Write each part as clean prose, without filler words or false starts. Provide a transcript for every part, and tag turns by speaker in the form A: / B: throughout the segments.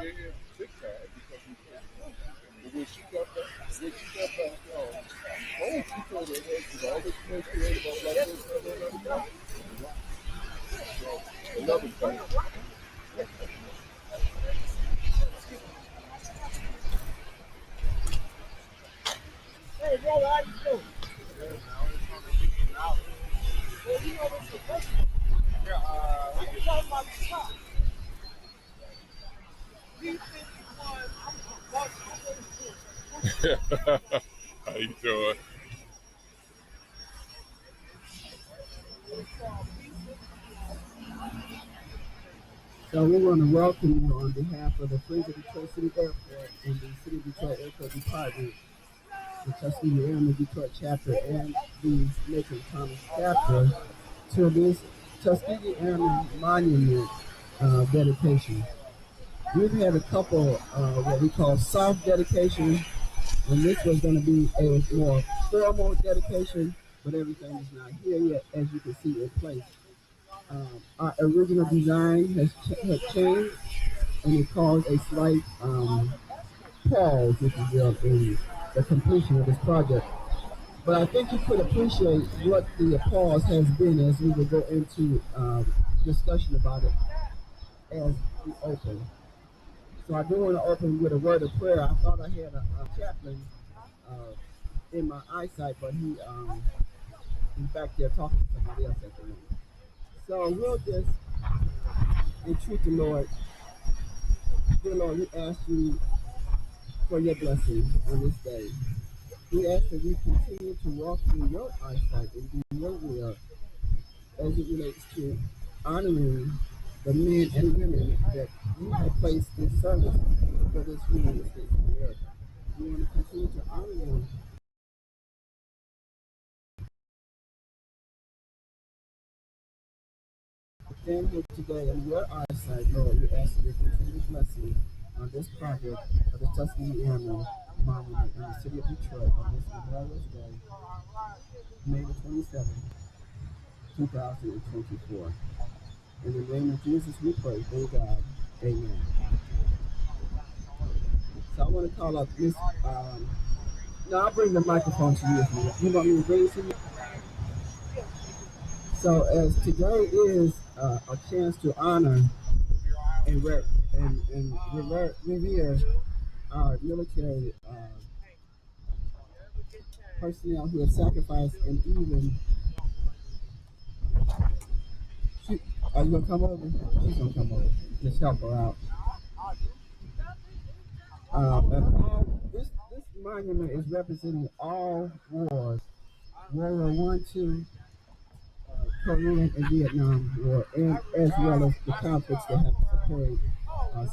A: Hey, brother, how you doing? Well, you know this is a question. I'm talking about the car. B-51, I'm
B: How you doing?
C: So we want to welcome you on behalf of the Friends of Detroit City Airport and the City of Detroit Airport Department, the Tuskegee Airmen Detroit chapter, and the Macon Thomas chapter to this Tuskegee Airmen Monument dedication. We've had a couple what we call soft dedications, and this was going to be a more formal dedication, but everything is not here yet, as you can see in place. Our original design has changed, and it caused a slight pause, if you will, in the completion of this project. But I think you could appreciate what the pause has been as we will go into discussion about it as we open. So I do want to open with a word of prayer. I thought I had a chaplain uh, in my eyesight, but he's back there talking to somebody else at the moment. So we'll just entreat the Lord. Dear Lord, we ask you for your blessing on this day. We ask that we continue to walk in your eyesight and do your will as it relates to honoring the men and women that you have placed in service for this United States of America. We want to continue to honor them. Stand here today in your eyesight, Lord. We ask for your continued blessing on this project of the Tuskegee Airmen Monument in the city of Detroit on this Memorial Day, May the 27th, 2024. In the name of Jesus we pray, thank God. Amen. So I want to call up Miss, no, I'll bring the microphone to you if you want. You want me to bring it to you? So as today is a chance to honor and, revere our military personnel who have sacrificed and even, are you going to come over? She's going to come over. Just help her out. This monument is representing all wars, World War One, Two, Korean and Vietnam War, and as well as the conflicts that have occurred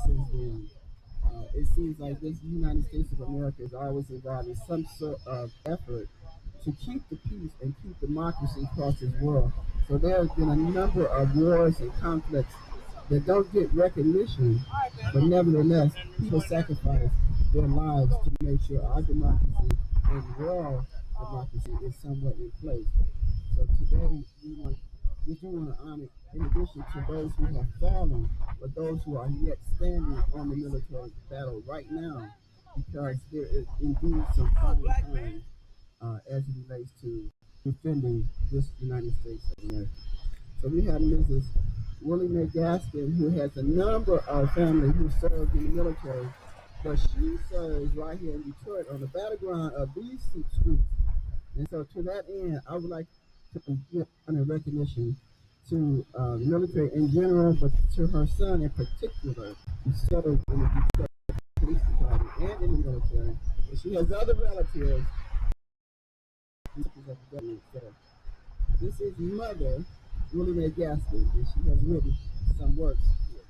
C: since then. It seems like this United States of America is always involved in some sort of effort to keep the peace and keep democracy across this world. So there have been a number of wars and conflicts that don't get recognition, but nevertheless, people sacrifice their lives to make sure our democracy and world democracy is somewhat in place. So today, we do want to honor, in addition to those who have fallen, but those who are yet standing on the military battle right now, because there is indeed some fine time as it relates to defending this United States of America. So we have Mrs. Willie Mae Gaskin, who has a number of family who served in the military, but she serves right here in Detroit on the battleground of these 6 streets. And so to that end, I would like to give honor recognition to the military in general, but to her son in particular, who served in the Detroit Police Department and in the military. And she has other relatives of the government. So this is Mother Willie Mae Gaskin, and she has written some works here.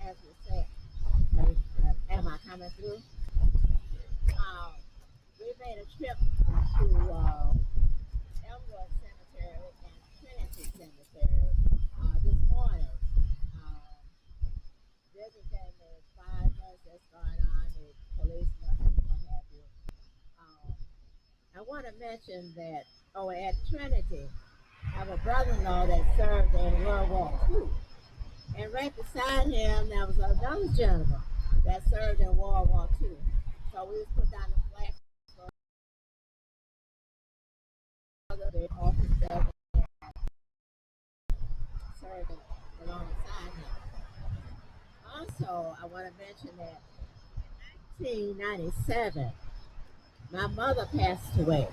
A: As we said, am I coming through? We made a trip to Elmwood Cemetery and Trinity Cemetery this morning. Visiting the fires that's going on, the policemen and what have you. I want to mention that, at Trinity, I have a brother-in-law that served in World War II. And right beside him, there was another gentleman that served in World War II. So we was put down the flag for the office that served alongside him. Also, I want to mention that in 1997, my mother passed away.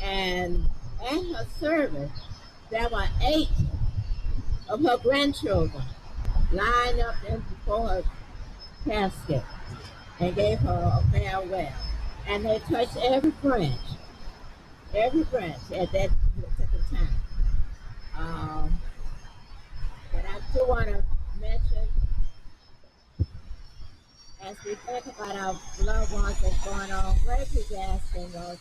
A: And at her service, there were 8 of her grandchildren lined up in before her casket and gave her a farewell. And they touched every branch at that particular time. But I do want to mention, as we think about our loved ones that's going on, Gregory Gaston was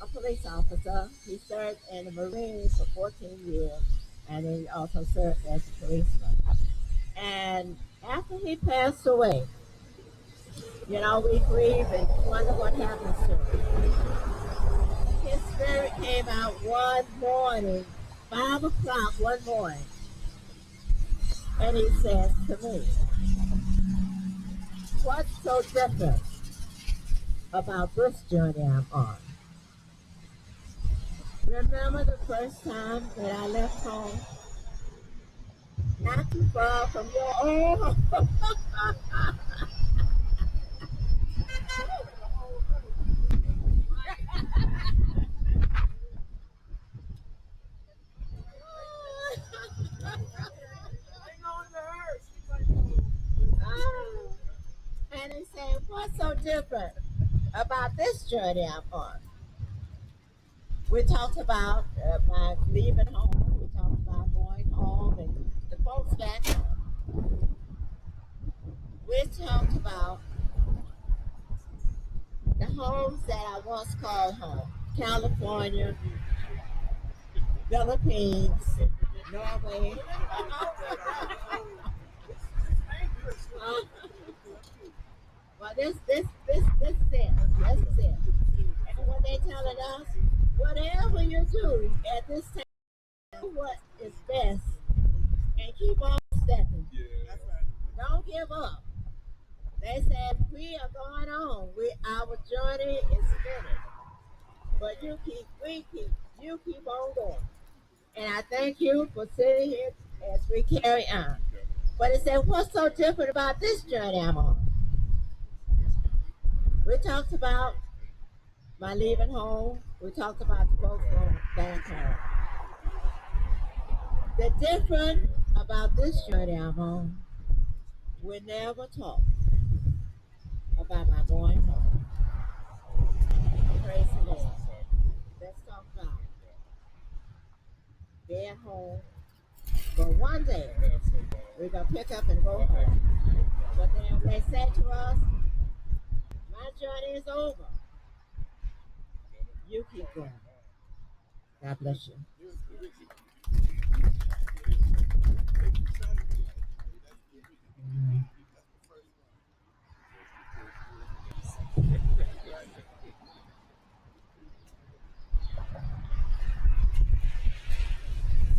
A: a police officer. He served in the Marines for 14 years, and he also served as a policeman. And after he passed away, we grieve and wonder what happens to him. His spirit came out one morning, 5 o'clock one morning, and he says to me, "What's so different about this journey I'm on? Remember the first time that I left home? Not too far from your own home." And he said, "What's so different about this journey I'm on?" We talked about my leaving home. We talked about going home and the folks back home. We talked about the homes that I once called home: California, Philippines, Norway. Well, this is it. This is it. And what they telling us, whatever you do at this time, do what is best and keep on stepping. Don't give up. They said we are going on. Our journey is finished. But you keep on going. And I thank you for sitting here as we carry on. But it said, what's so different about this journey I'm on? We talked about my leaving home. We talked about the folks going back home. The difference about this journey I'm on, we never talk about my going home. Praise the Lord. Let's talk about being home. But one day, we're going to pick up and go home. But then they said to us, my journey is over. You keep going. God bless you.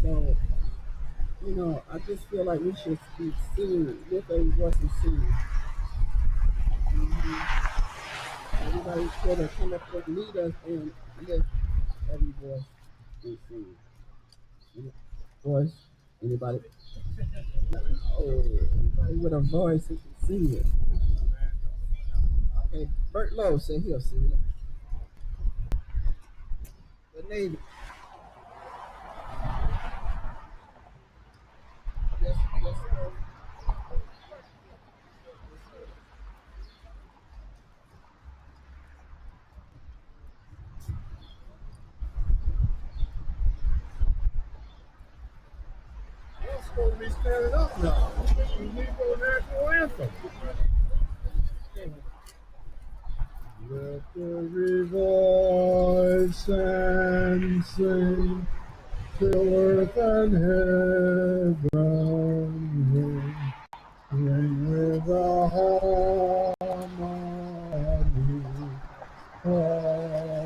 C: So, I just feel like we should be seen if they wasn't seen. Everybody should have come up with leaders and lift every voice be seen. Voice, anybody? Oh, anybody with a voice who can sing it. Okay, Bert Lowe said he'll sing it. The Navy. Yes, sir.
B: We're supposed to be standing up now. We need for the national anthem. Let the rejoice and sing till earth and heaven ring with a harmony. Hallelujah.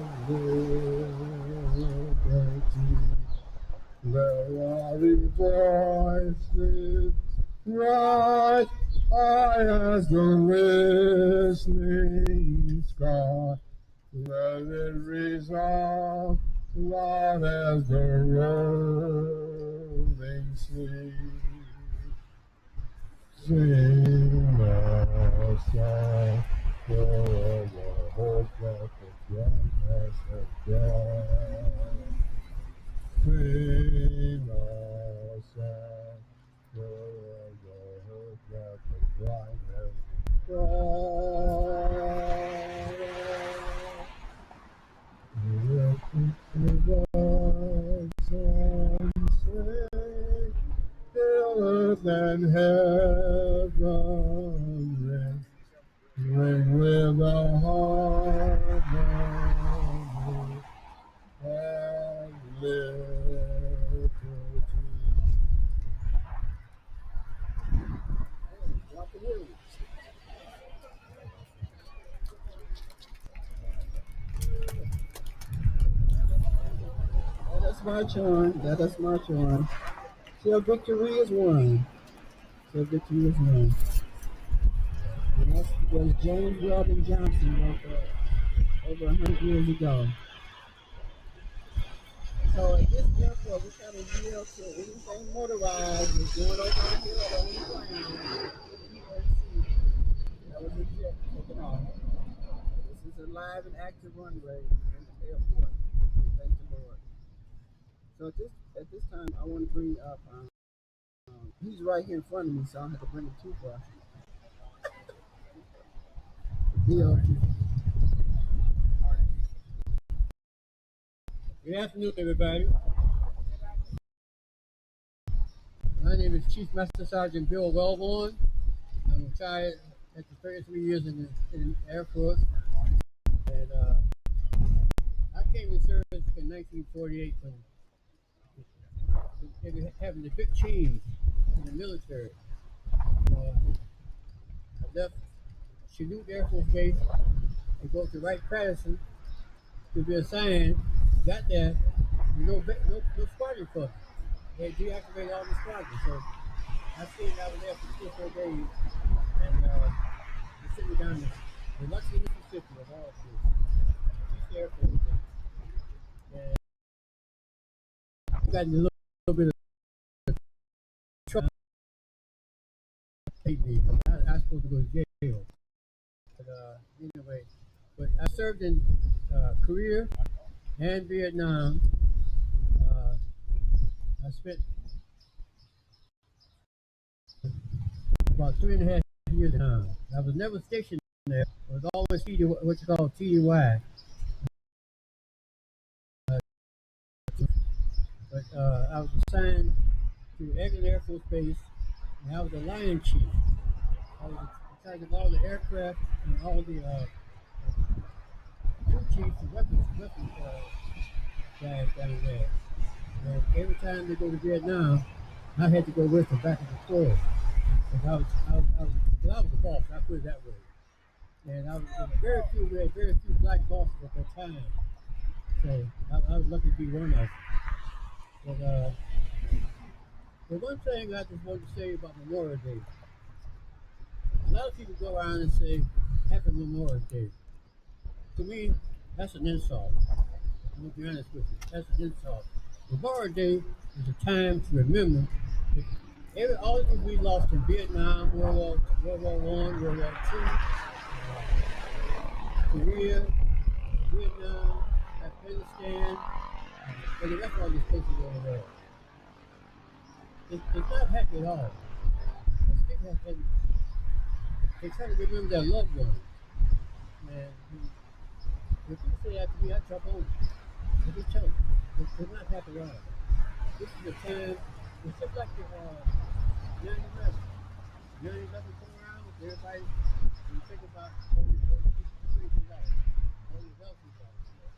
B: There are voices right high as the listening sky. Let it resound loud as the rolling sea. Sing a song for the hope that the brightness of God. Sing a song for the hope that the brightness of God. Let the voice say, fill earth and heaven ring with the harmony and liberty.
C: Let us march on. Let us march on. Till victory is won. Till victory is won. And that's because James Weldon Johnson wrote that over 100 years ago. So at this airport, we kind of yield to anything motorized. We're going over a hill or on the ground. That was a jet taking off. This is a live and active runway in the airport. Thank the Lord. So at this time, I want to bring up. He's right here in front of me, so I don't have to bring him too far.
B: Good afternoon, everybody. My name is Chief Master Sergeant Bill Wellborn. I'm retired after 33 years in the Air Force. And I came to service in 1948 when having a big change in the military. I left Chanute Air Force Base and go to Wright-Patterson to be assigned. Got there, no squadron for me. They deactivated all the squadrons. So I stayed out there for 3 or 4 days, and they sent me down to Biloxi, Mississippi, of all places. East Air Force Base. And I got in a little bit of trouble. I was supposed to go to jail. But anyway, I served in Korea and Vietnam. I spent about 3.5 years in Vietnam. I was never stationed there. I was always what you call TDY. But I was assigned to Eglin Air Force Base, and I was the line chief. I was in charge of all the aircraft and all the crew chiefs and weapons guys down there. And every time they go to Vietnam, I had to go with them back and forth. Because I was the boss, I put it that way. And we had very few black bosses at that time. So I was lucky to be one of them. But the one thing I just wanted to say about Memorial Day, a lot of people go around and say, Happy Memorial Day. To me, that's an insult. I'm going to be honest with you. That's an insult. Memorial Day is a time to remember all the things we lost in Vietnam, World War I, World War II, Korea, Vietnam, Afghanistan, and the rest of all these places over there. It's not happy at all. They try to remember their loved ones. And if you say that to me, I jump on it. If you tell them, it's not happy at all. This is the time, it's just like the 9/11. 9/11 come around, everybody, when you think about all these crazy life, all these healthy life,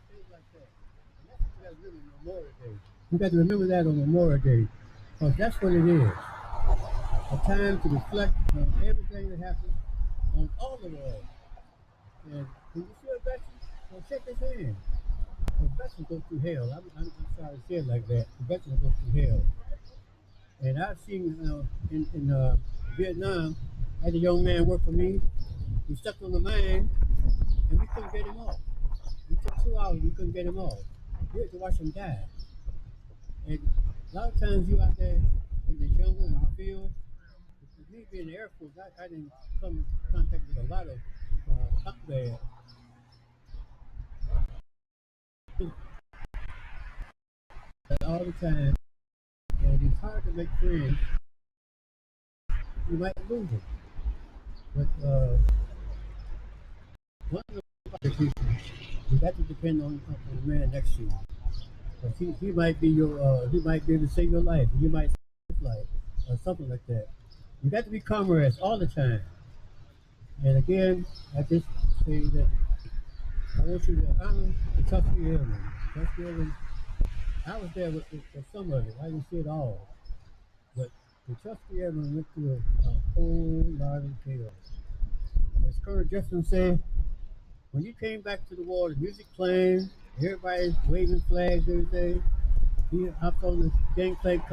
B: things like that. And that's what you got to remember on Memorial Day. You got to remember that on Memorial Day, because that's what it is. A time to reflect on everything that happened on all the world. And when you see a veteran, shake his hand. Veterans go through hell. I'm sorry to say it like that. The veterans go through hell. And I've seen in Vietnam, I had a young man work for me. He stepped on the mine, and we couldn't get him off. It took 2 hours, we couldn't get him off. We had to watch him die. And a lot of times you out there in the jungle, in the field, with me being in the Air Force, I didn't come in contact with a lot of up there all the time. And it's hard to make friends. You might lose them. But one of the people, you got to depend on the man next to you. He might be he might be able to save your life. You might save his life, or something like that. You got to be comrades all the time. And again, I just say that I want you to honor the Tuskegee Airmen. Tuskegee Airmen, I was there with some of it. I didn't see it all. But the Tuskegee Airmen went through a whole lot of chaos. As Colonel Jefferson said, when you came back to the war, the music playing, everybody's waving flags every day. He hopped on the gangplank,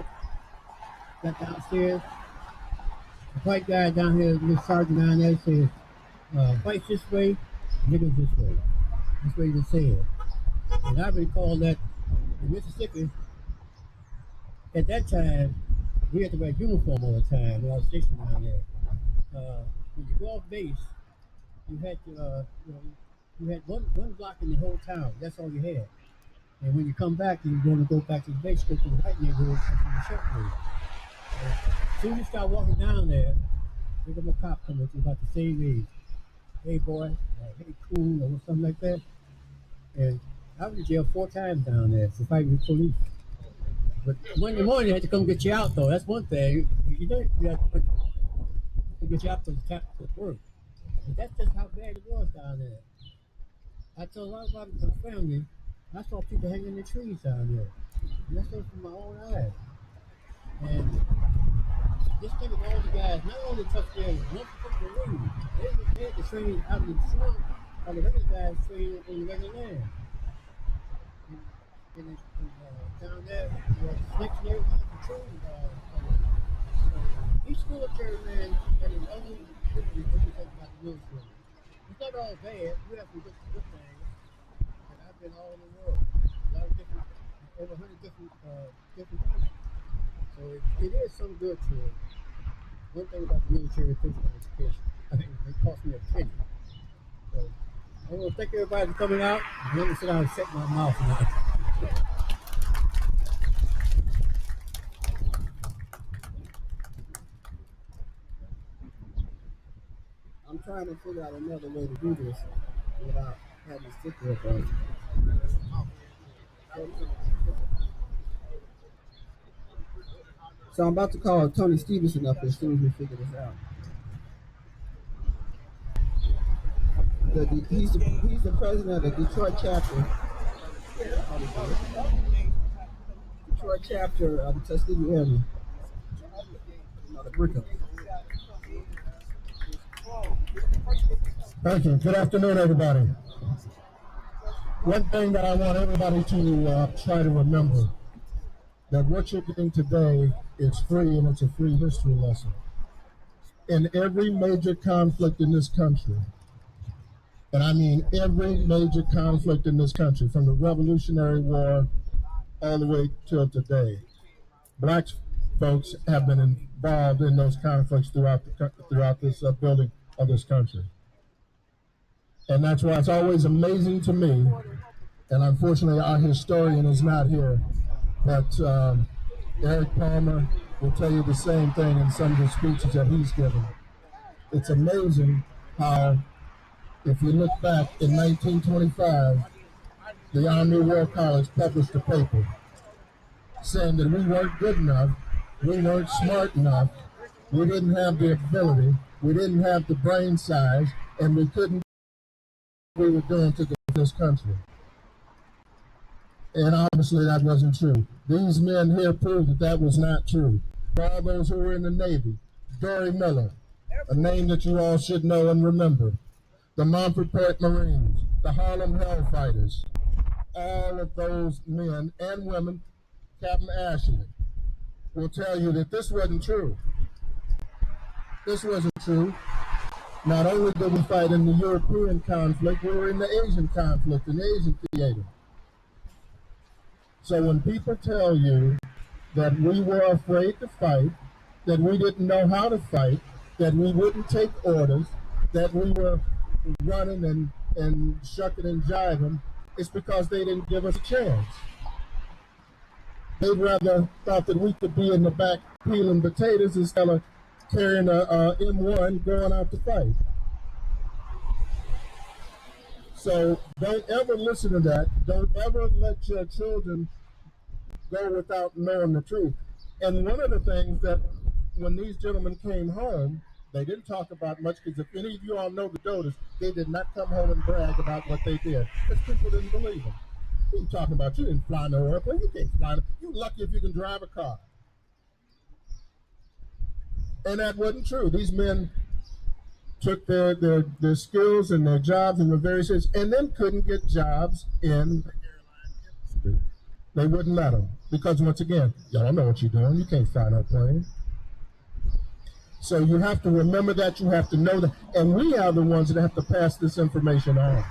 B: got downstairs. The white guy down here, this sergeant down there, said, whites this way, niggas this way. That's what he just said. And I recall that in Mississippi, at that time, we had to wear uniform all the time when I was stationed down there. When you go off base, you had to, you had one block in the whole town. That's all you had. And when you come back, you're going to go back to the base, go to the white neighborhood, to the shelter. As soon as you start walking down there, there's a cop coming to you about the same age. Hey boy, hey cool, or something like that. And I was in jail 4 times down there for fighting with police. But Monday morning, they had to come get you out, though. That's one thing. You know, you have to get you out to work. But that's just how bad it was down there. I told a lot about my family. I saw people hanging in the trees down there. And that's just from my own eyes. And just think of all the guys, not only Tuskegee Airmen, not the Marines. They had to train out in the swamp, while the regular guys train on the regular land. And down there, snakes and everything controlled. Each military man had his own history when you talk about the military. It's not all bad. We have some good things. And I've been all over the world. A lot of different, over 100 different countries. So it is some good to it. One thing about the military is physical education. I think it cost me a penny. So I want to thank everybody for coming out. I'm going to sit down and shut my mouth now.
C: I'm trying to figure out another way to do this without having to stick with it. So I'm about to call Tony Stevenson up as soon as we figure this out. He's the president of the Detroit chapter. Detroit chapter of the Tuskegee Airmen. The breakup.
D: Thank you. Good afternoon, everybody. One thing that I want everybody to try to remember, that what you're getting today is free, and it's a free history lesson. In every major conflict in this country, and I mean every major conflict in this country, from the Revolutionary War all the way till today, Black folks have been involved in those conflicts throughout this building of this country. And that's why it's always amazing to me, and unfortunately our historian is not here, but Eric Palmer will tell you the same thing in some of the speeches that he's given. It's amazing how, if you look back in 1925, the Army War College published a paper saying that we weren't good enough, we weren't smart enough, we didn't have the ability, we didn't have the brain size, and we couldn't do what we were doing to this country. And obviously that wasn't true. These men here proved that that was not true. For all those who were in the Navy, Dory Miller, a name that you all should know and remember, the Montford Marines, the Harlem Hellfighters, all of those men and women, Captain Ashley, will tell you that this wasn't true. This wasn't true. Not only did we fight in the European conflict, we were in the Asian conflict, in the Asian theater. So when people tell you that we were afraid to fight, that we didn't know how to fight, that we wouldn't take orders, that we were running and shucking and jiving, it's because they didn't give us a chance. They'd rather thought that we could be in the back peeling potatoes instead of carrying a M1 going out to fight. So don't ever listen to that. Don't ever let your children go without knowing the truth. And one of the things that when these gentlemen came home, they didn't talk about much, because if any of you all know the Dodas, they did not come home and brag about what they did, because people didn't believe them. What are you talking about? You didn't fly no airplane. You can't fly. You're lucky if you can drive a car. And that wasn't true. These men took their skills and their jobs and were very serious, and then couldn't get jobs in the airline industry. They wouldn't let them, because once again, y'all know what you're doing. You can't fly no plane. So you have to remember that. You have to know that. And we are the ones that have to pass this information on,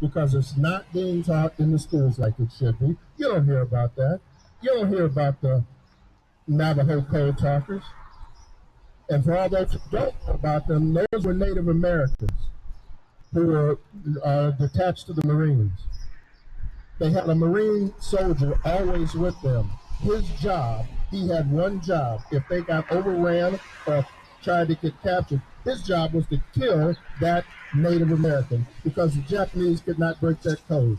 D: because it's not being taught in the schools like it should be. You don't hear about that. You don't hear about the Navajo code talkers. And for all those who don't know about them, those were Native Americans who were detached to the Marines. They had a Marine soldier always with them. His job, he had one job. If they got overran or tried to get captured, his job was to kill that Native American, because the Japanese could not break that code.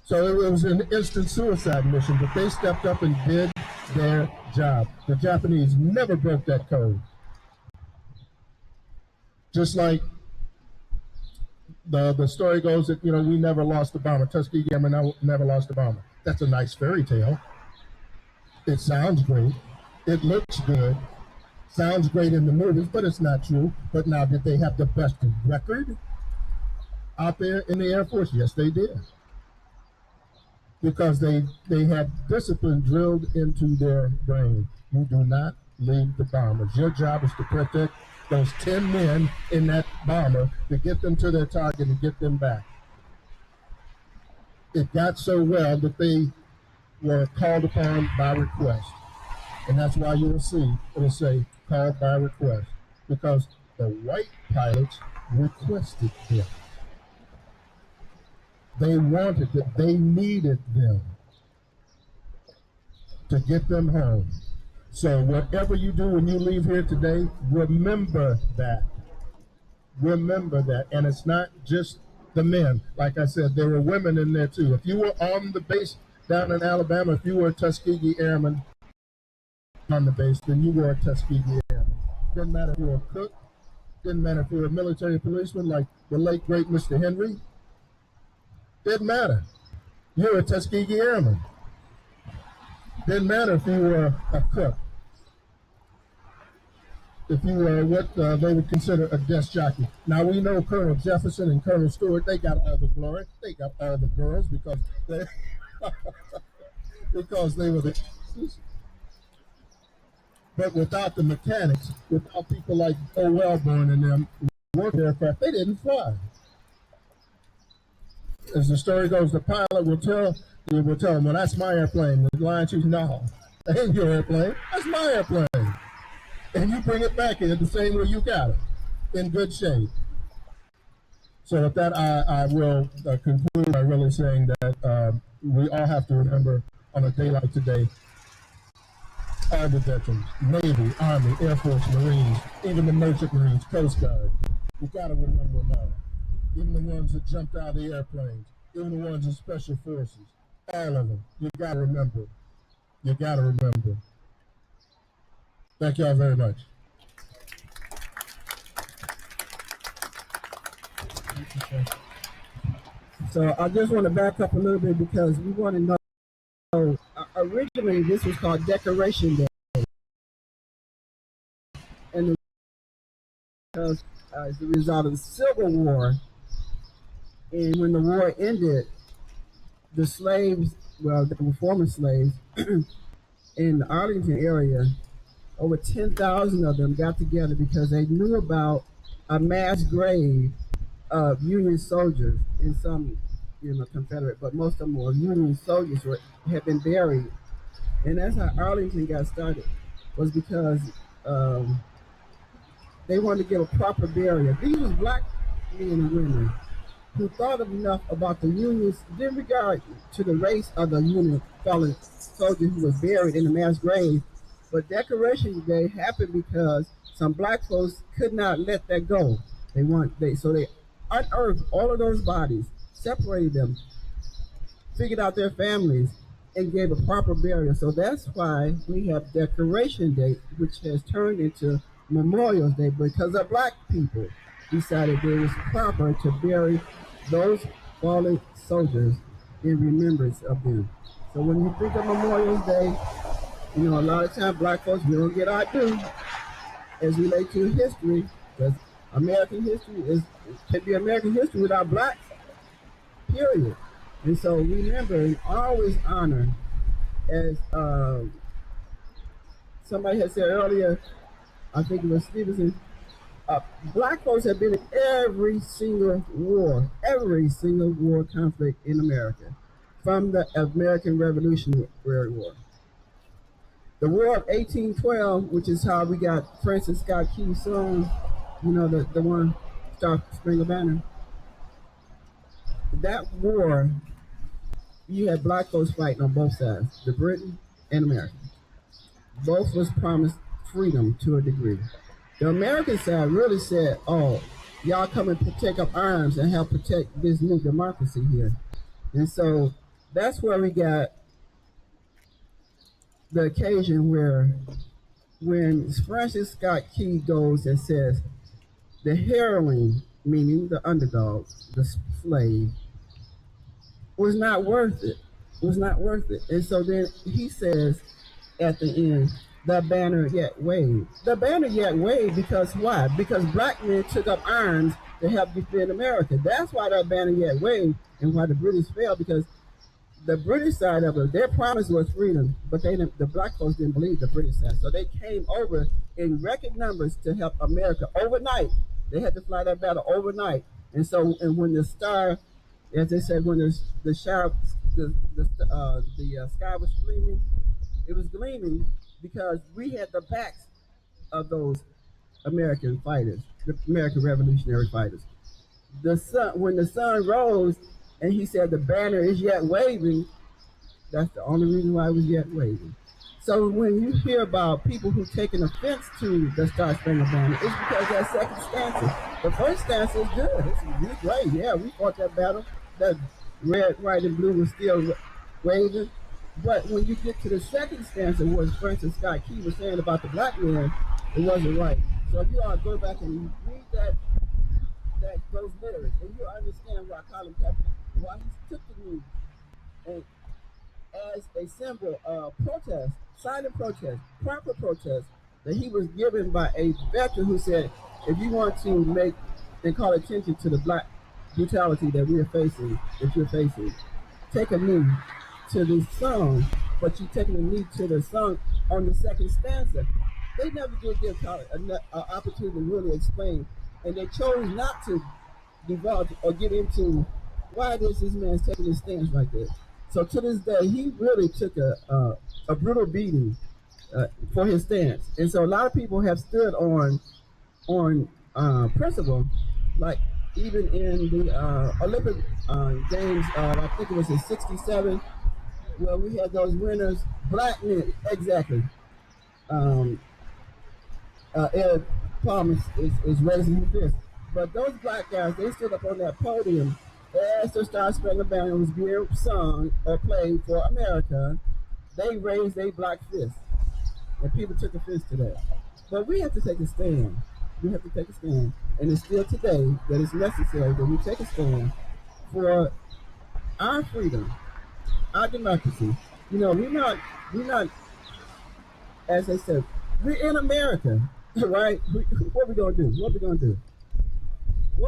D: So it was an instant suicide mission, but they stepped up and did their job. The Japanese never broke that code. Just like the story goes that, we never lost a bomber. Tuskegee Airmen never lost a bomber. That's a nice fairy tale. It sounds great. It looks good. Sounds great in the movies, but it's not true. But now, did they have the best record out there in the Air Force? Yes, they did. Because they had discipline drilled into their brain. You do not leave the bombers. Your job is to protect those 10 men in that bomber, to get them to their target and get them back. It got so well that they were called upon by request. And that's why you will see it'll say called by request, because the white pilots requested them. They wanted it. They needed them to get them home. So whatever you do when you leave here today, remember that. Remember that. And it's not just the men. Like I said, there were women in there too. If you were on the base down in Alabama, if you were a Tuskegee Airman on the base, then you were a Tuskegee Airman. Didn't matter if you were a cook. Didn't matter if you were a military policeman like the late, great Mr. Henry. Didn't matter. You were a Tuskegee Airman. Didn't matter if you were a cook. If you were what they would consider a desk jockey. Now we know Colonel Jefferson and Colonel Stewart, they got all the glory. They got all the girls because they because they were the. But without the mechanics, without people like O. Wellborn and them working aircraft, they didn't fly. As the story goes, the pilot will tell them, well, that's my airplane. The lion chief, no, that ain't your airplane. That's my airplane. And you bring it back in the same way you got it, in good shape. So with that, I will conclude by really saying that we all have to remember on a day like today, all the veterans, Navy, Army, Air Force, Marines, even the Merchant Marines, Coast Guard. You got to remember them all. Even the ones that jumped out of the airplanes, even the ones in Special Forces, all of them. You got to remember. You got to remember. Thank y'all very much.
C: So I just want to back up a little bit, because we want to know, originally this was called Decoration Day. And because as a result of the Civil War, And when the war ended, the slaves, well, the former slaves in the Arlington area, over 10,000 of them got together because they knew about a mass grave of Union soldiers and some, Confederate, but most of them were Union soldiers had been buried. And that's how Arlington got started, was because um, they wanted to give a proper burial. These was black men and women who thought enough about the Union's, in regard to the race of the Union fallen soldier who was buried in the mass grave. But Decoration Day happened because some black folks could not let that go. So they unearthed all of those bodies, separated them, figured out their families, and gave a proper burial. So that's why we have Decoration Day, which has turned into Memorial Day, because the black people decided it was proper to bury those fallen soldiers in remembrance of them. So when you think of Memorial Day, a lot of times black folks, we don't get our due as relate to history, because American history can be American history without blacks, period. And so remember and always honor, as somebody had said earlier, I think it was Stevenson, black folks have been in every single war conflict in America, from the American Revolutionary War. The War of 1812, which is how we got Francis Scott Key's song, the one, Star Spangled Banner. That war, you had black folks fighting on both sides, the Britain and America. Both was promised freedom to a degree. The American side really said, oh, y'all come and take up arms and help protect this new democracy here. And so that's where we got the occasion where when Francis Scott Key goes and says, the heroine, meaning the underdog, the slave, was not worth it. And so then he says at the end, the banner yet waved. The banner yet waved because why? Because black men took up arms to help defend America. That's why that banner yet waved, and why the British fell, because the British side of it, their promise was freedom, but the black folks didn't believe the British side. So they came over in record numbers to help America overnight. They had to fly that battle overnight. And when the star, as they said, when the sky was gleaming, it was gleaming because we had the backs of those American fighters, the American Revolutionary fighters. When the sun rose and he said the banner is yet waving, that's the only reason why it was yet waving. So when you hear about people who taking offense to the Star Spangled Banner, it's because that second stanza. The first stanza is good. It's great. Yeah, we fought that battle. That red, white, and blue was still waving. But when you get to the second stanza, what Francis Scott Key was saying about the black man, it wasn't right. So if you all go back and read those lyrics, and you understand why Colin Kaepernick, why he took the knee, and as a symbol of protest, silent protest, proper protest, that he was given by a veteran who said, if you want to make and call attention to the black brutality that you're facing, take a knee to the song, but you're taking a knee to the song on the second stanza. They never did give Colin an opportunity to really explain, and they chose not to divulge or get into why this man's taking his stance like this. So to this day, he really took a brutal beating for his stance. And so a lot of people have stood on principle, like even in the Olympic Games, I think it was in '67, where we had those winners, black men, exactly. Ed Palmer is raising his fist. But those black guys, they stood up on that podium as the Star Spangled Banner was being sung or played for America. They raised their black fist, and people took offense to that. But we have to take a stand. We have to take a stand, and it's still today that it's necessary that we take a stand for our freedom, our democracy. We're not, as I said, we're in America, right? What we gonna do? What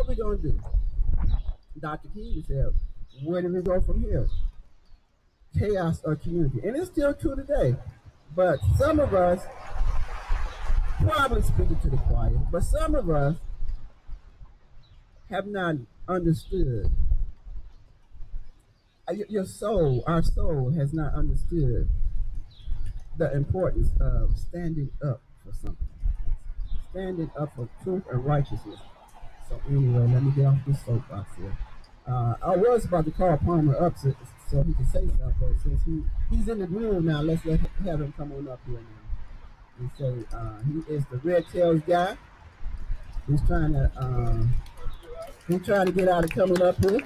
C: we gonna do? Dr. King said, where do we go from here? Chaos or community. And it's still true today. But some of us, probably speaking to the choir, but some of us have not understood. Your soul, our soul, has not understood the importance of standing up for something, standing up for truth and righteousness. So anyway, let me get off this soapbox here. I was about to call Palmer up so he could say something, but since he's in the room now, have him come on up here now and say he is the Redtails guy. He's trying to get out of coming up here.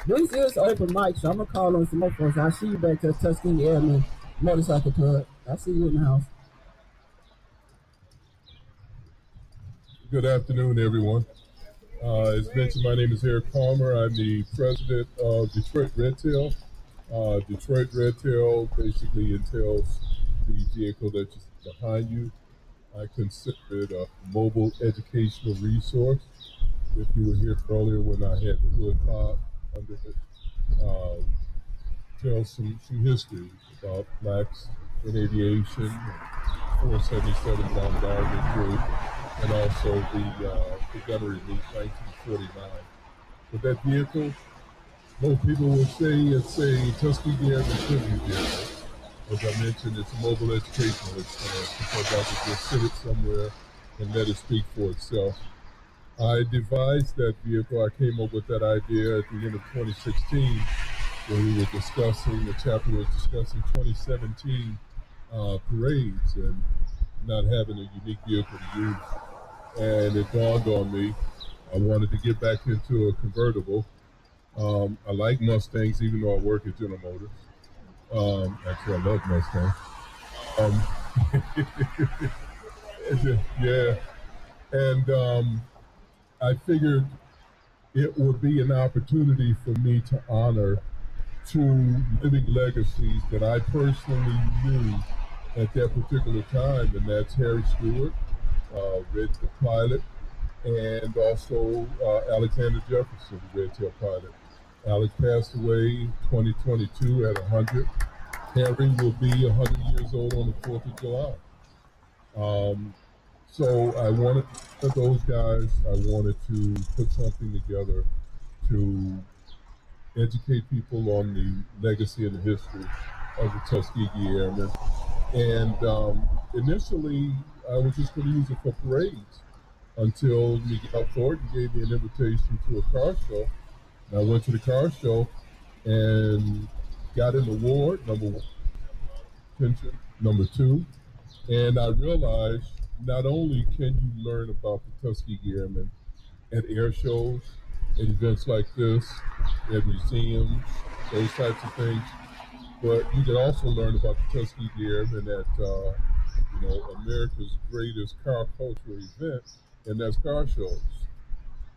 C: This is open mic, so I'm gonna call on some more folks. I'll see you back to Tuskegee Airmen Motorcycle Club. I'll see you in the house.
E: Good afternoon, everyone. As mentioned, my name is Eric Palmer. I'm the president of Detroit Redtail. Detroit Redtail basically entails the vehicle that's behind you. I consider it a mobile educational resource. If you were here earlier when I had the hood pop under it, tells some history about blacks in aviation, 477 bombardment group, and also the gunnery meet 1949. With that vehicle, most people will say it's a Tuskegee Airmen tribute vehicle. As I mentioned, it's a mobile educational experience because I could just sit it somewhere and let it speak for itself. I devised that vehicle. I came up with that idea at the end of 2016 when we were discussing, the chapter was discussing 2017 parades and not having a unique vehicle to use. And it dawned on me, I wanted to get back into a convertible. I like Mustangs, even though I work at General Motors. Actually, I love Mustangs. Yeah. And I figured it would be an opportunity for me to honor two living legacies that I personally knew at that particular time, and that's Harry Stewart, Red the pilot, and also Alexander Jefferson, the Redtail pilot. Alex passed away 2022 at 100. Harry will be 100 years old on the 4th of July. So I wanted for those guys, I wanted to put something together to educate people on the legacy and the history of the Tuskegee Airmen. And initially, I was just going to use it for parades until Miguel Thornton gave me an invitation to a car show. And I went to the car show and got an award, number one, pension, number two. And I realized not only can you learn about the Tuskegee Airmen at air shows, at events like this, at museums, those types of things, but you can also learn about the Tuskegee Airmen at America's greatest car culture event, and that's car shows.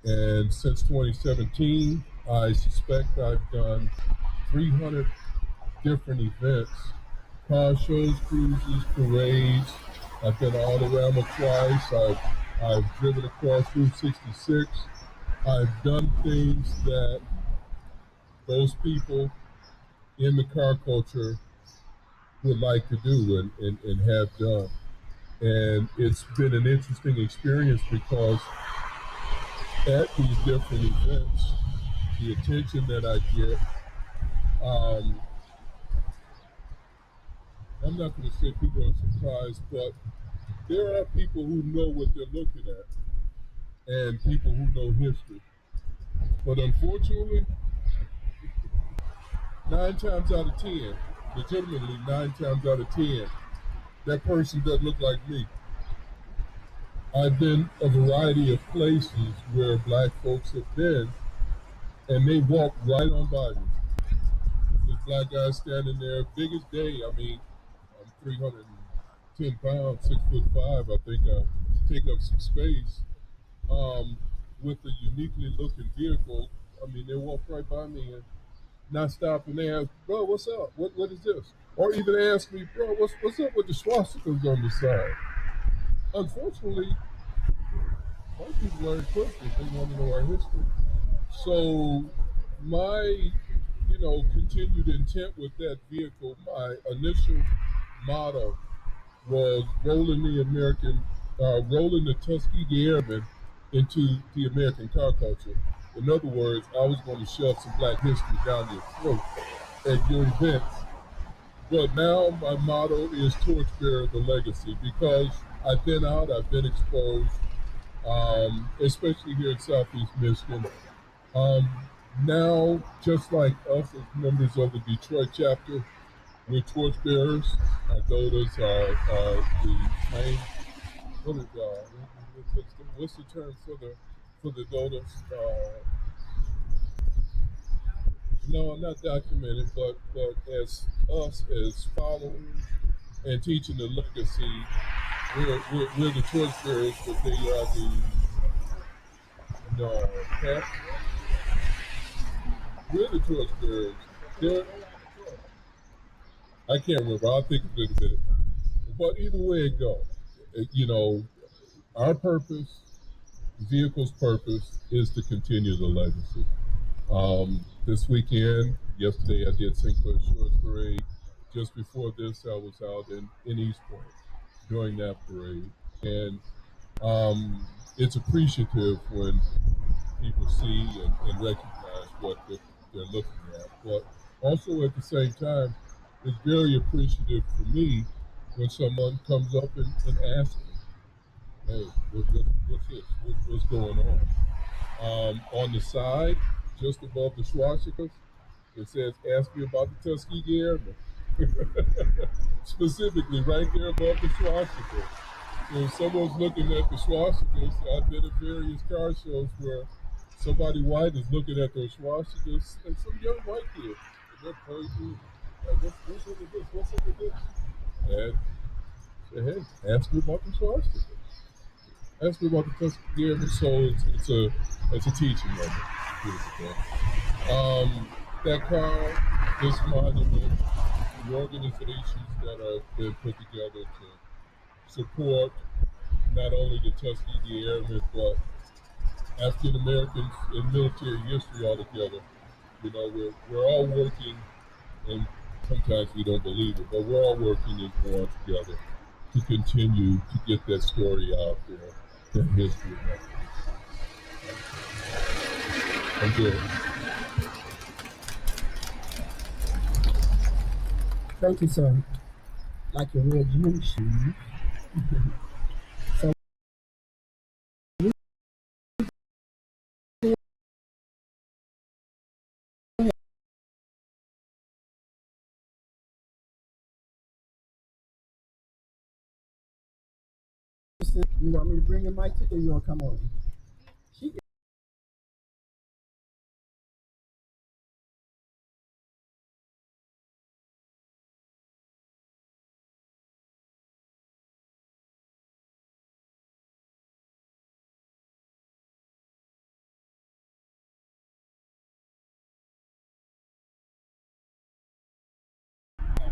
E: And since 2017, I suspect I've done 300 different events, car shows, cruises, parades. I've been all around twice. I've driven across Route 66. I've done things that those people in the car culture would like to do and have done. And it's been an interesting experience because at these different events, the attention that I get, I'm not going to say people are surprised, but there are people who know what they're looking at and people who know history. But unfortunately, 9 times out of 10, legitimately 9 times out of 10, that person doesn't look like me. I've been a variety of places where black folks have been, and they walk right on by me. This black guy standing there, biggest day. I mean, I'm 310 pounds, 6'5". I think I take up some space. With a uniquely looking vehicle, I mean, they walk right by me and not stop and they ask, bro, what's up? What is this? Or even ask me, bro, what's up with the swastikas on the side? Unfortunately, most people learn quickly if they want to know our history. So my, continued intent with that vehicle, my initial motto was rolling the Tuskegee Airmen into the American car culture. In other words, I was going to shove some Black history down your throat at your events. But now my motto is Torchbearer the Legacy, because I've been out, I've been exposed, especially here in Southeast Michigan. Um, Now, just like us as members of the Detroit chapter, we're torchbearers. Our daughters are the main. What's the term for the daughters? No, not documented, but as us as followers and teaching the legacy, we're the torchbearers, but they are the no, Pat, we're the torchbearers. They're, I can't remember. I'll think of it in a minute. But either way it goes, our purpose, vehicle's purpose, is to continue the legacy. This weekend, yesterday, I did St. Clair Shores Parade. Just before this, I was out in East Point during that parade. And it's appreciative when people see and recognize what they're looking at. But also at the same time, it's very appreciative for me when someone comes up and asks me, hey, what's this? What's going on? On the side, just above the swastikas, it says, ask me about the Tuskegee Airmen. Specifically, right there above the swastika. So if someone's looking at the swastikas, I've been at various car shows where somebody white is looking at those swastikas, and some young white kid, and they're pointing, what's up with this? What's up with this? And say, hey, ask me about the swastika. Ask me about the Tuskegee Airmen. So it's a teaching moment. That car, this monument, the organizations that have been put together to support not only the Tuskegee Airmen, but African Americans in military history altogether. We're all working, and sometimes we don't believe it, but we're all working as one together to continue to get that story out there, that history. I'm good.
C: Thank you, sir. Like your red gym shoes. So you want me to bring your mic to you, or you want to come over? She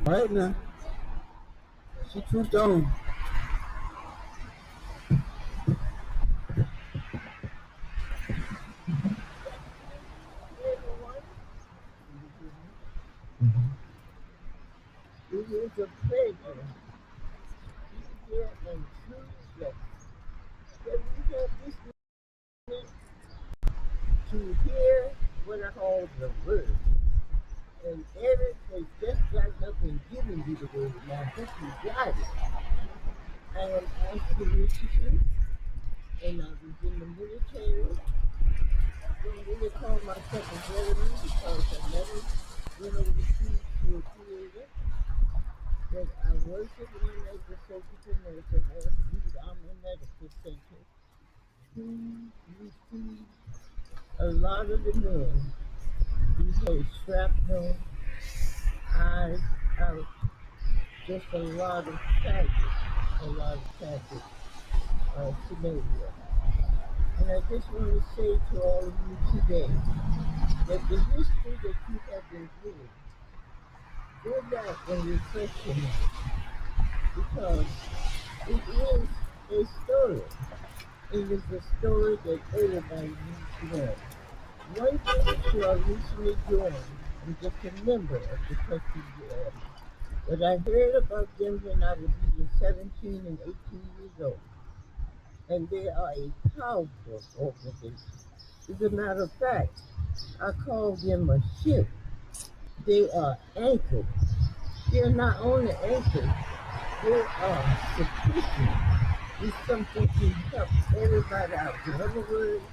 C: all right now. She trooped on.
A: It is a pleasure to be here on Tuesday. That we have this week to hear what I call the word. And Eric has just gotten up and given you the word. Now, this is got it. I am Oscar Richardson, and I was in the military. I don't really call myself a veteran because I never went overseas to a theater. But I worked at the Medical Surgical Nursing Home, the Army Medical Center, who received a lot of the men who had shrapnel, eyes out, just a lot of tragic scenarios. And I just want to say to all of you today that the history that you have been given, go back and refresh your mind, because it is a story. It is a story that everybody needs to know.
C: One thing who I recently joined, I'm just a member of the Tuskegee Airmen. But I heard about them when I was either 17 and 18 years old. And they are a powerful organization. As a matter of fact, I call them a ship. They are anchored. They are not only anchored, they are sufficient. It's something to help everybody out. In other words,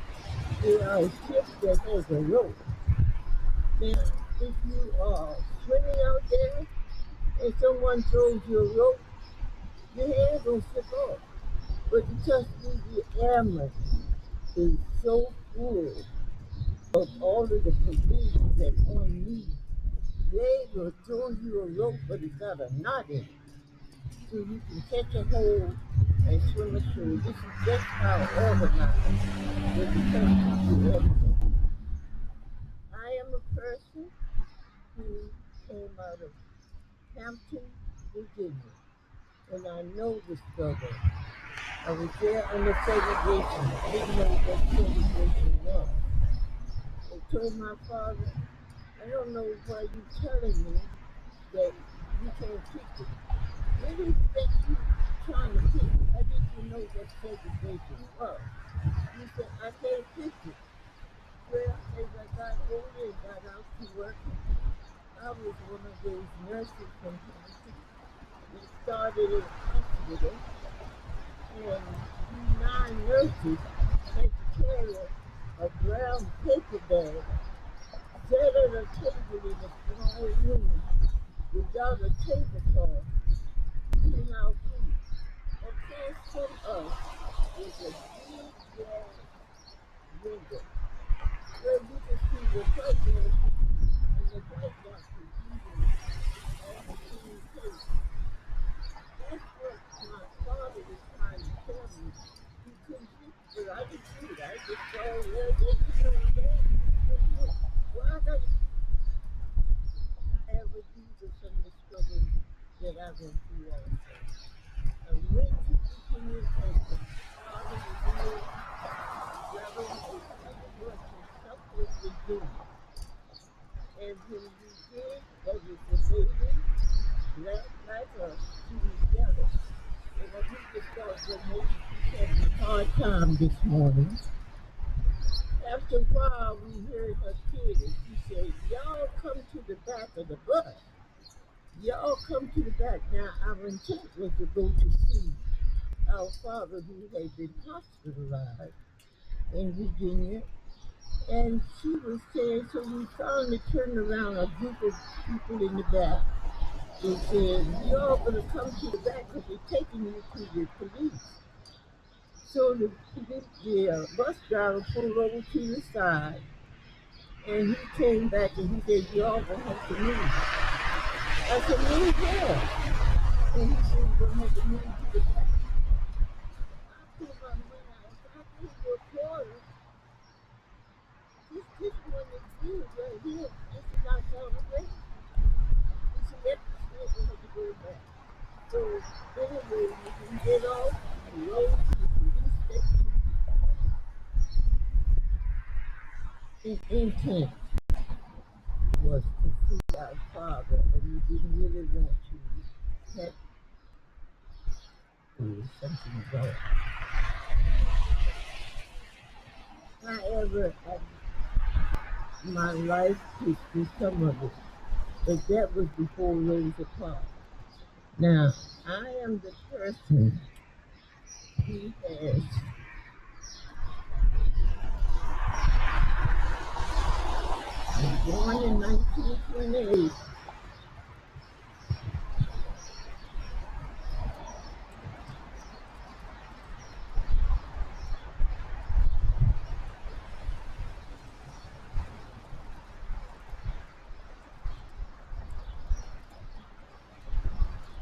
C: they are a ship that has a rope. Now, if you are swimming out there and someone throws you a rope, your hand gonna slip off. But the Tuskegee Airmen is so full of all of the provisions that one needs. They will throw you a rope, but it's got a knot in it, so you can catch a hold and swim ashore. This is just how organized the Tuskegee Airmen. I am a person who came out of Hampton, Virginia, and I know the struggle. I was there under segregation. I didn't know what segregation was. I told my father, I don't know why you're telling me that you can't teach it. What is that you trying to teach? I didn't know what segregation was. He said, I can't teach it. Well, as I got older and got out to work, I was one of those nurses from Pontiac that started in a hospital, and we 9 nurses had to carry a brown paper bag, sat at a table in a small room without a tablecloth, eating our food. Across from us was a big glass window where you could see the president and the white doctors eating at the same table. That's what my father was trying to tell me. He couldn't fix it, but I didn't see it. I just saw, well, they can know that. Well, I got to ever do with some of the struggles that I went through also. I went to Virginia and the father was here, brother was what was the doing. And when we did, as a lady, black like us, two together. And I need to start with maybe she's having a hard time this morning. After a while, we heard her kid, and she said, y'all come to the back of the bus. Y'all come to the back. Now, our intent was to go to see our father who had been hospitalized in Virginia. And she was saying, so we finally turned around a group of people in the back. They said, y'all gonna come to the back because they're taking you to the police. So the bus driver pulled over to the side, and he came back and he said, y'all gonna have to move. I said, move where? And he said, we're gonna have to move to the back. I pulled my money out. If I gave you a quarter, this one is good right here. This is not celebration. He said, yep, we're gonna have to go back. So anyway, we get off, we rode to the police station. His intent was to see our father, and we didn't really want to have something going. However, my life history, some of it, but that was before Rosa Parks. Now, I am the person who has born in 1928.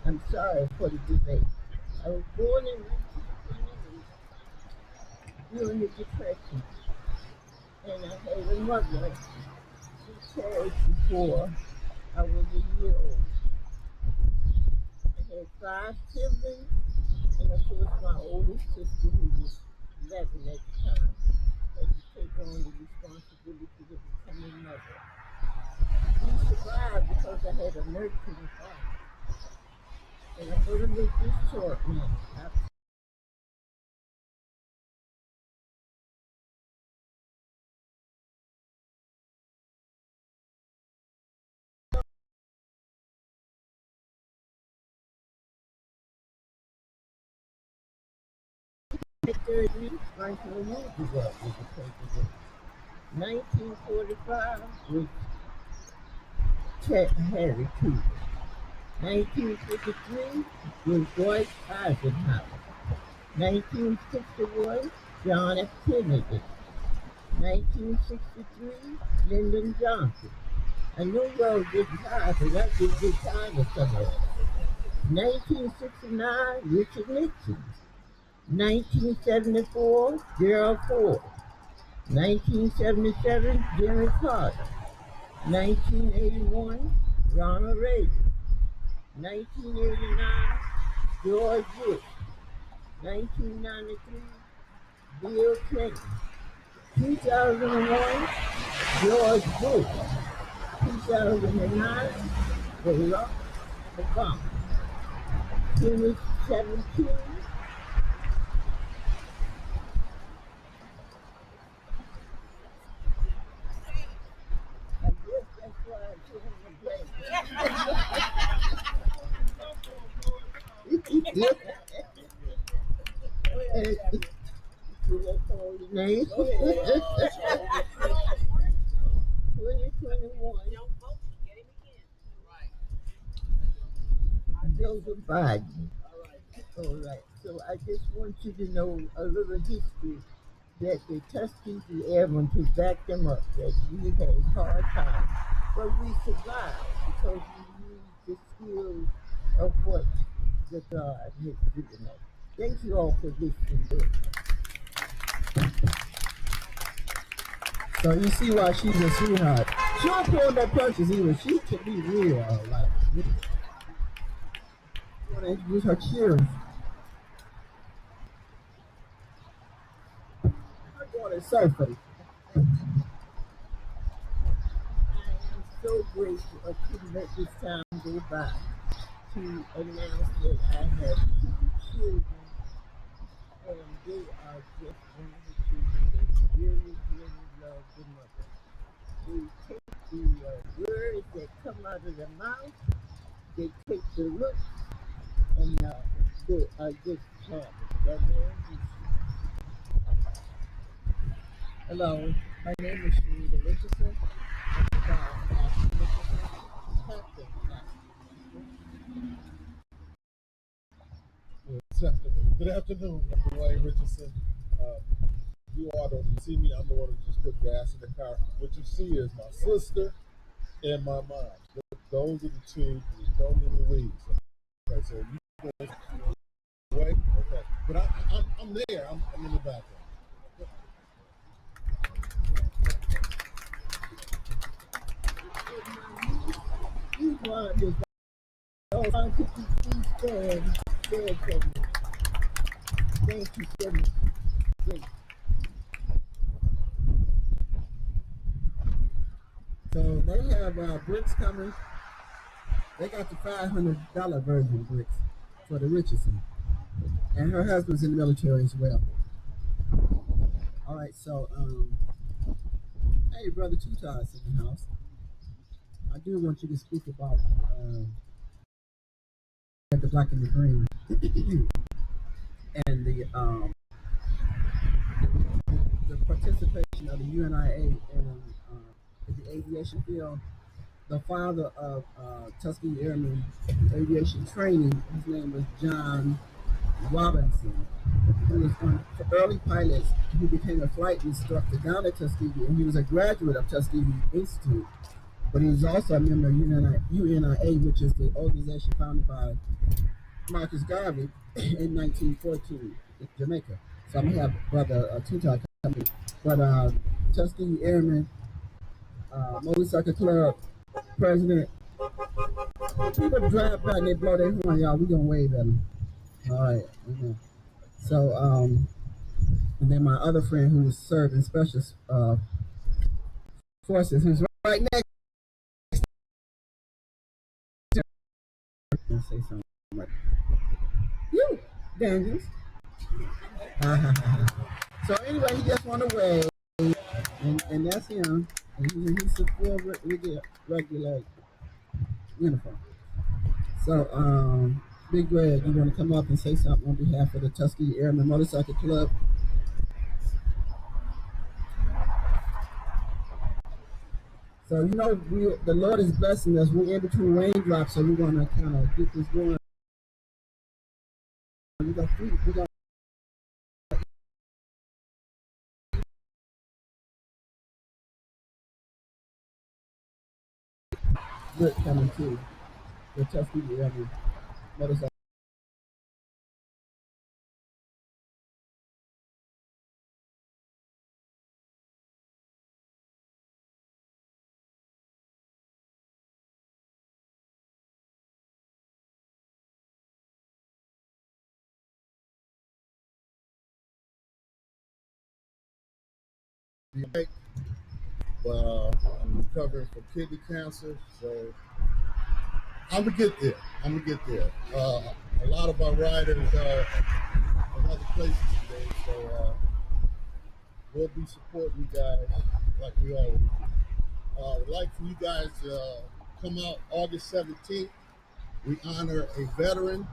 C: I'm sorry for the debate. I was born in 1928 during the Depression, and I had a mother who passed before I was a year old. I had 5 siblings, and of course my oldest sister, who was 11 at the time, had to take on the responsibility of becoming a mother. We survived because I had a nurturing father. And I'm going to make this short now. Franklin Roosevelt was the president. 1945 was Harry Truman. 1953 was Dwight Eisenhower. 1961, John F. Kennedy. 1963, Lyndon Johnson. I knew y'all getting tired, but I did get tired of some of it. 1969, Richard Nixon. 1974, Gerald Ford. 1977, Jimmy Carter. 1981, Ronald Reagan. 1989, George Bush. 1993, Bill Clinton. 2001, George Bush. 2009, Barack Obama. 2017, I guess that's why I'm feeling the blame. Should I call your name? 2021, Joseph Biden. All right, so I just want you to know a little history that the Tuskegee Airmen to back them up, that we had hard times, but we survived because we used the skills of what the God has given us. Thank you all for listening. So you see why she's a sweetheart. She don't pull that punches either. She can be real, like, really. You want to introduce her cheers? Her daughter is so funny. I am so grateful I couldn't let this time go by to announce that I have 2 children, and they are just wonderful children. They really, really love the mother. They take the words that come out of their mouth, they take the looks, and they are just happy. Hello, my name is Sharita Richardson.
D: Good afternoon, Dr. Wayne Richardson. You all don't see me. I'm the one who just put gas in the car. What you see is my sister and my mom. Those are the two who don't need the weeds. Okay, so you guys away. Okay, but I'm there. I'm in the background.
C: You want to stand for me. Thank you so much. So they have bricks coming. They got the $500 version bricks for the Richardson. And her husband's in the military as well. All right, so hey, brother Tutas in the house. I do want you to speak about the black and the green and the participation of the UNIA in the aviation field. The father of Tuskegee Airmen aviation training, his name was John Robinson. He was one of the early pilots who became a flight instructor down at Tuskegee, and he was a graduate of Tuskegee Institute. But he was also a member of UNIA, which is the organization founded by Marcus Garvey in 1914 in Jamaica. So I'm going to have Brother Tutak coming. But Tuskegee Airmen, Motorcycle Club president, people drive by and they blow their horn, y'all. We're going to wave at them. All right. So And then my other friend who served in special forces, who's right next to me, say something like, you, Daniels. So anyway, he just went away, and that's him. And he's a full regular uniform. So, Big Greg, you want to come up and say something on behalf of the Tuskegee Airmen Motorcycle Club? So, the Lord is blessing us. We're in between raindrops, so we're going to kind of get this going. We're going to good coming too. The Tuskegee Airmen Motorcycle.
D: I'm recovering from kidney cancer, so I'm gonna get there. A lot of our riders are in other places today, so we'll be supporting you guys like we always do. I'd like for you guys to come out August 17th. We honor a veteran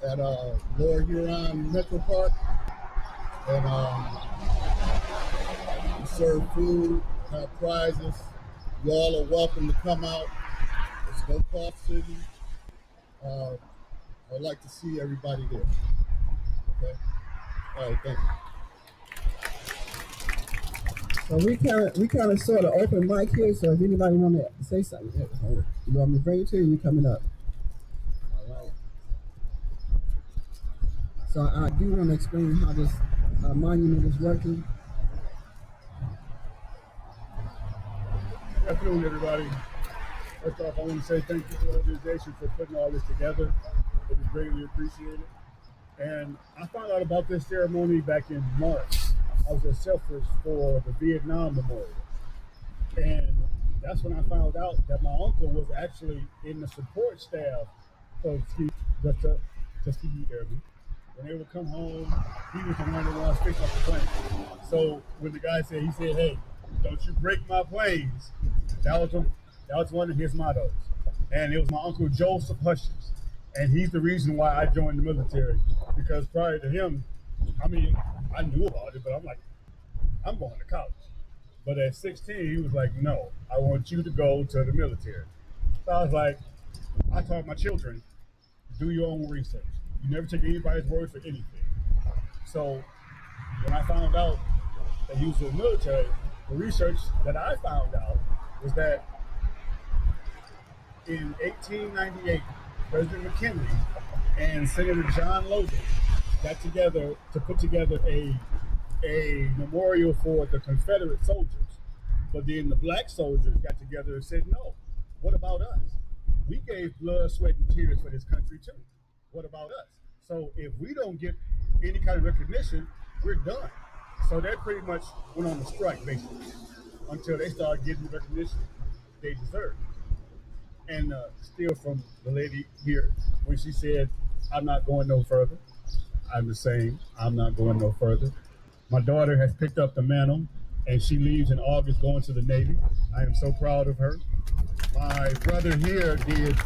D: at Lower Huron Metro Park, and we serve food, have prizes. You all are welcome to come out. It's no cost to you. I'd like to see everybody there. Okay. All right. Thank you.
C: So we kind of sort of open mic here. So if anybody want to say something, you want me to bring it to you? You coming up? All right. So I do want to explain how this monument is working.
F: Good afternoon, everybody. First off, I want to say thank you to the organization for putting all this together. It is greatly appreciated. And I found out about this ceremony back in March. I was at Selfridge for the Vietnam Memorial. And that's when I found out that my uncle was actually in the support staff of the Tuskegee Airmen. When they would come home, he was the one that was fixing up the plane. So when the guy said, hey, don't you break my planes, that was one of his mottos. And it was my uncle Joseph Hutchins. And he's the reason why I joined the military, because prior to him, I knew about it, but I'm like, I'm going to college. But at 16, he was like, no, I want you to go to the military. So I was like, I taught my children, do your own research. You never take anybody's word for anything. So when I found out that he was in the military, the research that I found out was that in 1898, President McKinley and Senator John Logan got together to put together a memorial for the Confederate soldiers. But then the black soldiers got together and said, no, what about us? We gave blood, sweat, and tears for this country too. What about us? So if we don't get any kind of recognition, we're done. So they pretty much went on the strike, basically, until they started getting the recognition they deserve. And still from the lady here, when she said, I'm not going no further, I'm the same. I'm not going no further. My daughter has picked up the mantle, and she leaves in August going to the Navy. I am so proud of her. My brother here did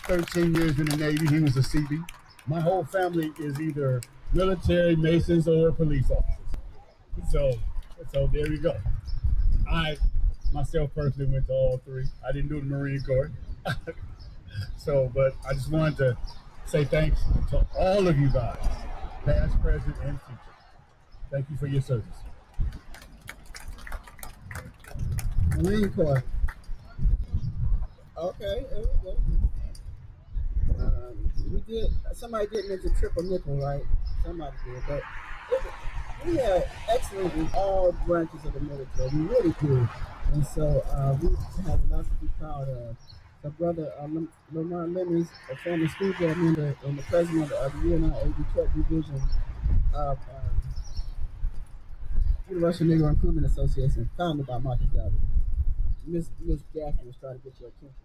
F: 13 years in the Navy. He was a CB. My whole family is either military, Masons, or police officers. So there you go. I myself personally went to all three. I didn't do the Marine Corps. But I just wanted to say thanks to all of you guys, past, present, and future. Thank you for your service.
C: Marine Corps. Okay, there we go. Somebody did mention triple nickel, right? Somebody did, but we had excellent in all branches of the military. We really did. And so we have a lot to be proud of. So brother Lamar Lemons, a former school board member and the president of the UNIA Detroit Division of Universal Negro Improvement Association, founded by Marcus Garvey. Miss Gaffney was trying to get your attention.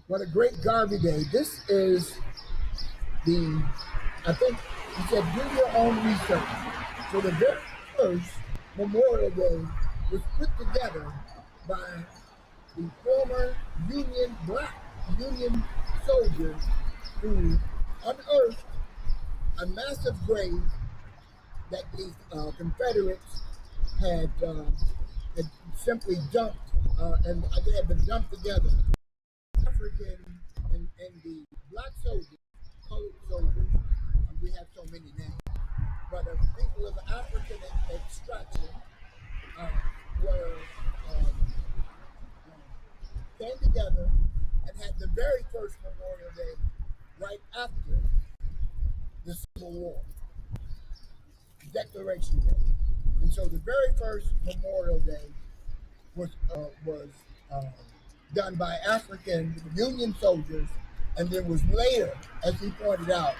C: What a great Garvey Day. This is I think he said, do your own research. So the very first Memorial Day was put together by the former black Union soldiers who unearthed a massive grave that these Confederates had simply dumped, and they had been dumped together. African and the black soldiers, colored soldiers, we have so many names, but people of African extraction were came together and had the very first Memorial Day right after the Civil War, Declaration Day. And so the very first Memorial Day was done by African Union soldiers, and then was later, as he pointed out,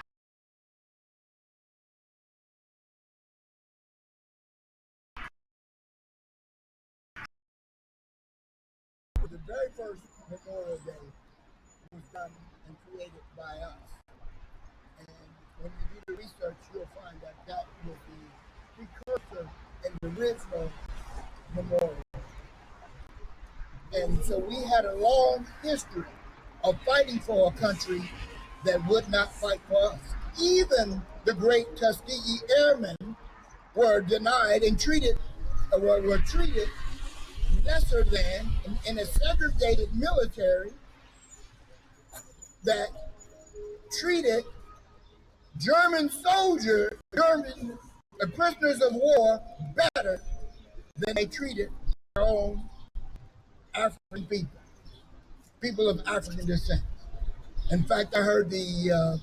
C: the very first Memorial Day was done and created by us. And when you do the research, you'll find that that was the precursor and the original memorial. And so we had a long history of fighting for a country that would not fight for us. Even the great Tuskegee Airmen were denied and were treated lesser than in a segregated military that treated German prisoners of war better than they treated their own African people of African descent. In fact, I heard a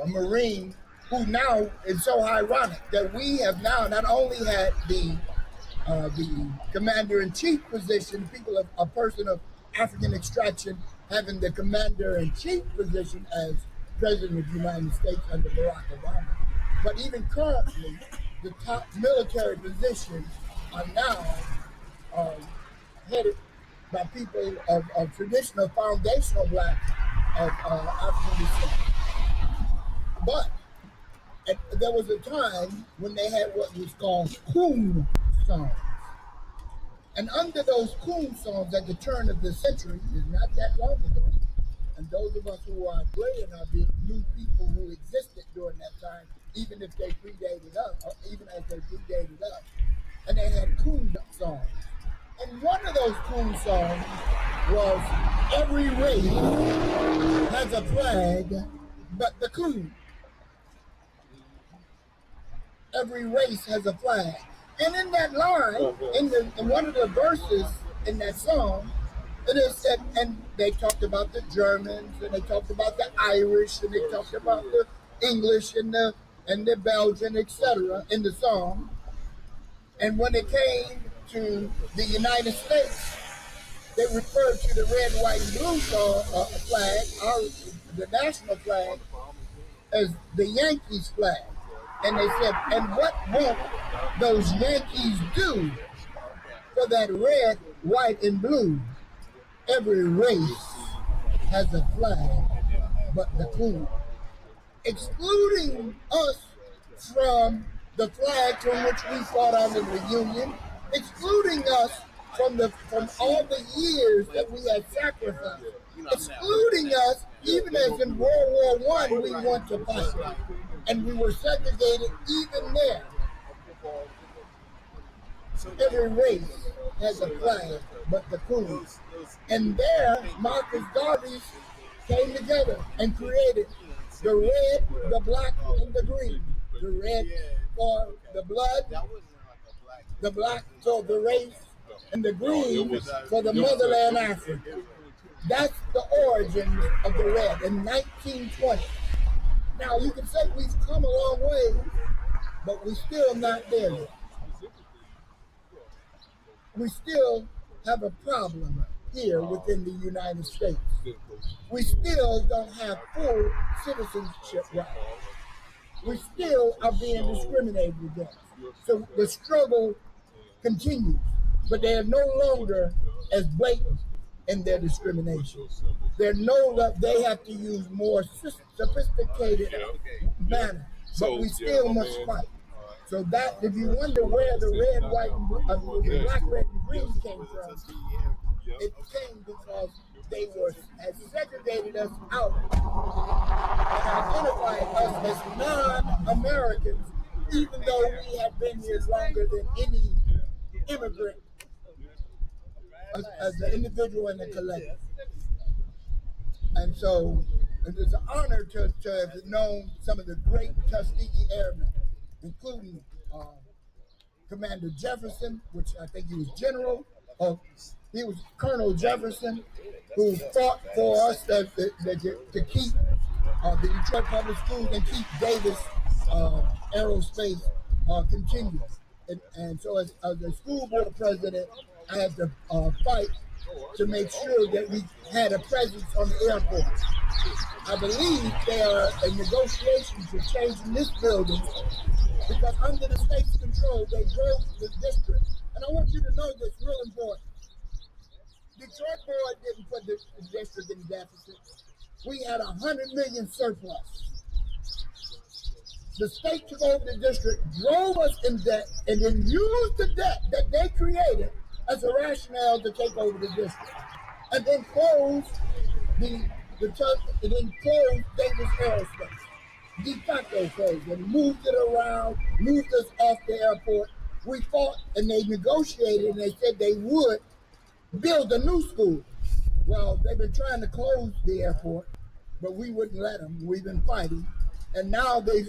C: Marine who now is so ironic that we have now not only had the commander-in-chief position, a person of African extraction having the commander-in-chief position as President of the United States under Barack Obama. But even currently, the top military positions are now headed by people of traditional foundational blacks of African descent. But there was a time when they had what was called coon songs. And under those coon songs at the turn of the century, is not that long ago, and those of us who are gray in our being knew people who existed during that time, even if they predated us, or even as they predated us, and they had coon songs. And one of those coon songs was "Every race has a flag but the coon." Every race has a flag. And in that line, in one of the verses in that song, it is said, and they talked about the Germans, and they talked about the Irish, and they talked about the English and the Belgian, etc. in the song. And when it came to the United States, they referred to the red, white, and blue flag, the national flag, as the Yankees flag. And they said, and what won't those Yankees do for that red, white, and blue? Every race has a flag but the coon. Excluding us from the flag from which we fought under the Union, excluding us from all the years that we had sacrificed, excluding us even as in World War I we went to fight, and we were segregated even there. Every race has a flag but the coon. And there, Marcus Garvey came together and created the red, the black, and the green. The red for the blood, the black for the race, and the green for the motherland Africa. That's the origin of the red in 1920. Now, you can say we've come a long way, but we're still not there yet. We still have a problem here within the United States. We still don't have full citizenship rights. We still are being discriminated against. So the struggle continues, but they are no longer as blatant in their discrimination. They have to use more sophisticated manner, but we still must fight. So that, if you wonder where the red, white, the black, red, and green came from, it came because they had segregated us out and identified us as non-Americans, even though we had been here longer than any immigrant as an individual and a collective. And so it is an honor to have known some of the great Tuskegee Airmen, including Commander Jefferson, which I think he was general. He was Colonel Jefferson, who fought for us to keep the Detroit Public Schools and keep Davis Aerospace continuous. And so as the school board president, I had to fight to make sure that we had a presence on the airport. I believe they are in negotiations for changing this building because under the state's control, they drove the district. And I want you to know this real important. Detroit board didn't put the district in deficit. We had $100 million surplus. The state took over the district, drove us in debt, and then used the debt that they created as a rationale to take over the district, and then closed closed Davis Aerospace, de facto closed, and moved it around, moved us off the airport. We fought, and they negotiated, and they said they would build a new school. Well, they've been trying to close the airport, but we wouldn't let them. We've been fighting, and now they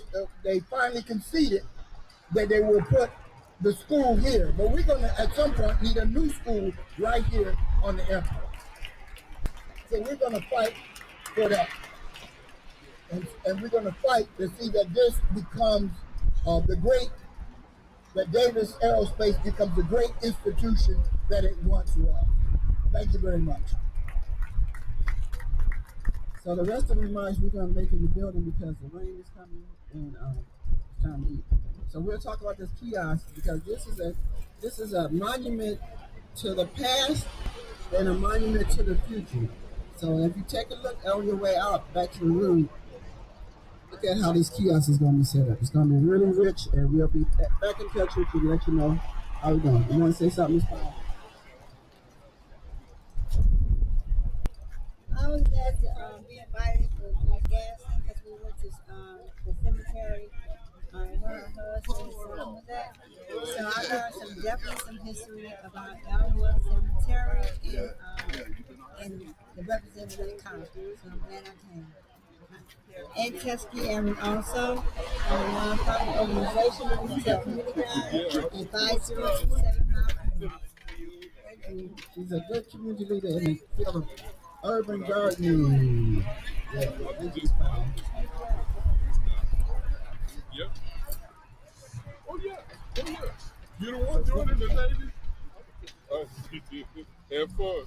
C: finally conceded that they will put the school here. But we're going to, at some point, need a new school right here on the airport. So we're going to fight for that. And we're going to fight to see that this becomes that Davis Aerospace becomes the great institution that it once was. Thank you very much.
G: So the rest of the remarks we're going to make in the building because the rain is coming and it's time to eat. So we'll talk about this kiosk because this is a monument to the past and a monument to the future. So if you take a look on your way out back to the room, look at how this kiosk is going to be set up. It's going to be really rich, and we'll be back in touch with you to let you know how we're doing. You want to say something, Ms. Powell?
A: I was glad to be invited to my guest because we went to the cemetery. Her husband and son was at. So I learned definitely some history about Elmwood Cemetery and the representative conference. So I'm glad I came. And Tuskegee Airmen also, a nonprofit organization that we tell community guide and 5027 miles. Thank you.
G: She's a good community leader in the field of urban gardening. Yeah, thank you, Ms. Powell.
E: Yep. Oh yeah. Oh yeah. You don't want to join in the Navy? Have fun.